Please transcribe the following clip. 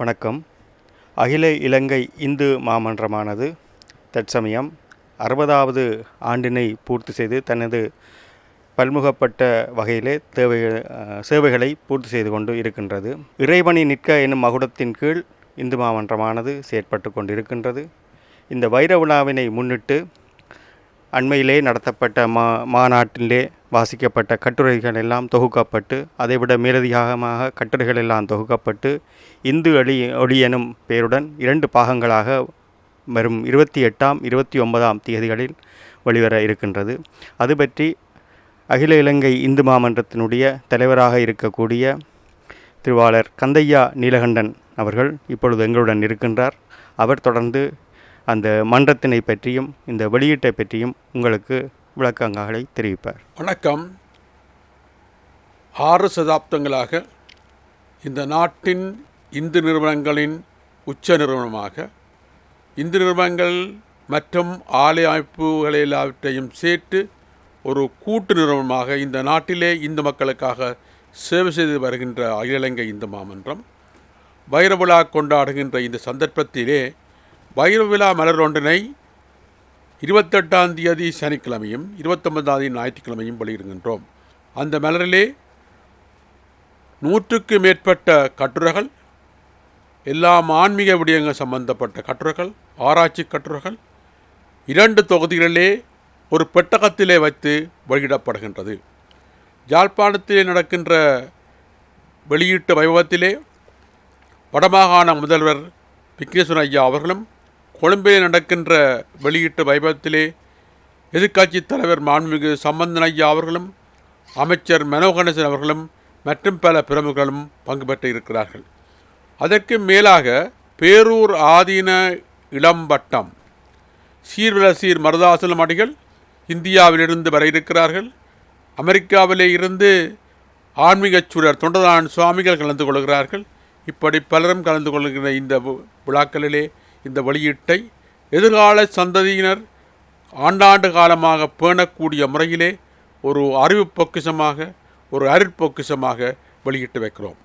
வணக்கம். அகில இலங்கை இந்து மாமன்றமானது தற்சமயம் 60வது ஆண்டினை பூர்த்தி செய்து தனது பல்முகப்பட்ட வகையிலே சேவைகளை பூர்த்தி செய்து கொண்டு இருக்கின்றது. இறைவனி நிற்க என்னும் மகுடத்தின் கீழ் இந்து மாமன்றமானது செயற்பட்டு கொண்டிருக்கின்றது. இந்த வைர விழாவினை முன்னிட்டு அண்மையிலே நடத்தப்பட்ட மாநாட்டிலே வாசிக்கப்பட்ட கட்டுரைகள் எல்லாம் தொகுக்கப்பட்டு, அதைவிட மேலதிகமாக கட்டுரைகள் எல்லாம் தொகுக்கப்பட்டு இந்து ஒளி எனும் பெயருடன் 2 பாகங்களாக வரும் 28ஆம் 29ஆம் தேதிகளில் வெளிவர இருக்கின்றது. அது பற்றி அகில இலங்கை இந்து மாமன்றத்தினுடைய தலைவராக இருக்கக்கூடிய திருவாளர் கந்தையா நீலகண்டன் அவர்கள் இப்பொழுது எங்களுடன் இருக்கின்றார். அவர் தொடர்ந்து அந்த மன்றத்தினை பற்றியும் இந்த வெளியீட்டை பற்றியும் உங்களுக்கு விளக்கங்களை தெரிவிப்பார். வணக்கம். 6 சதாப்தங்களாக இந்த நாட்டின் இந்து நிறுவனங்களின் உச்ச நிறுவனமாக இந்து நிறுவனங்கள் மற்றும் ஆலய அமைப்புகள் எல்லாவற்றையும் சேர்த்து ஒரு கூட்டு நிறுவனமாக இந்த நாட்டிலே இந்து மக்களுக்காக சேவை செய்து வருகின்ற அகில இலங்கை இந்து மாமன்றம் வைர விழா கொண்டாடுகின்ற இந்த சந்தர்ப்பத்திலே வைர விழா மலர் ஒன்றினை 28ஆம் தேதி சனிக்கிழமையும் 29ஆம் தேதி ஞாயிற்றுக்கிழமையும் வெளியிடுகின்றோம். அந்த மலரிலே 100க்கு மேற்பட்ட கட்டுரைகள், எல்லாம் ஆன்மீக விடயங்கள் சம்பந்தப்பட்ட கட்டுரைகள், ஆராய்ச்சி கட்டுரைகள் 2 தொகுதிகளிலே ஒரு பெட்டகத்திலே வைத்து வெளியிடப்படுகின்றது. யாழ்ப்பாணத்திலே நடக்கின்ற வெளியீட்டு வைபவத்திலே வடமாகாண முதல்வர் விக்னேஸ்வரன் ஐயா அவர்களும், கொழும்பிலே நடக்கின்ற வெளியீட்டு வைபவத்திலே எதிர்க்கட்சித் தலைவர் மாண்புமிகு சம்பந்தன் ஐயா அவர்களும், அமைச்சர் மனோகணேசன் அவர்களும் மற்றும் பல பிரமுகர்களும் பங்கு பெற்று இருக்கிறார்கள். அதற்கு மேலாக பேரூர் ஆதீன இளம்பட்டம் சீர்வலசீர் மருதாசலம் அடிகள் இந்தியாவிலிருந்து வர இருக்கிறார்கள். அமெரிக்காவிலே இருந்து ஆன்மீகச் சூழர் தொண்டதான சுவாமிகள் கலந்து கொள்கிறார்கள். இப்படி பலரும் கலந்து கொள்கிற இந்த விழாக்களிலே இந்த வெளியீட்டை எதிர்கால சந்ததியினர் ஆண்டாண்டு காலமாக பேணக்கூடிய முறையிலே ஒரு அறிவு பொக்கிஷமாக, ஒரு அருட்பொக்கிஷமாக வெளியிட்டு வைக்கிறோம்.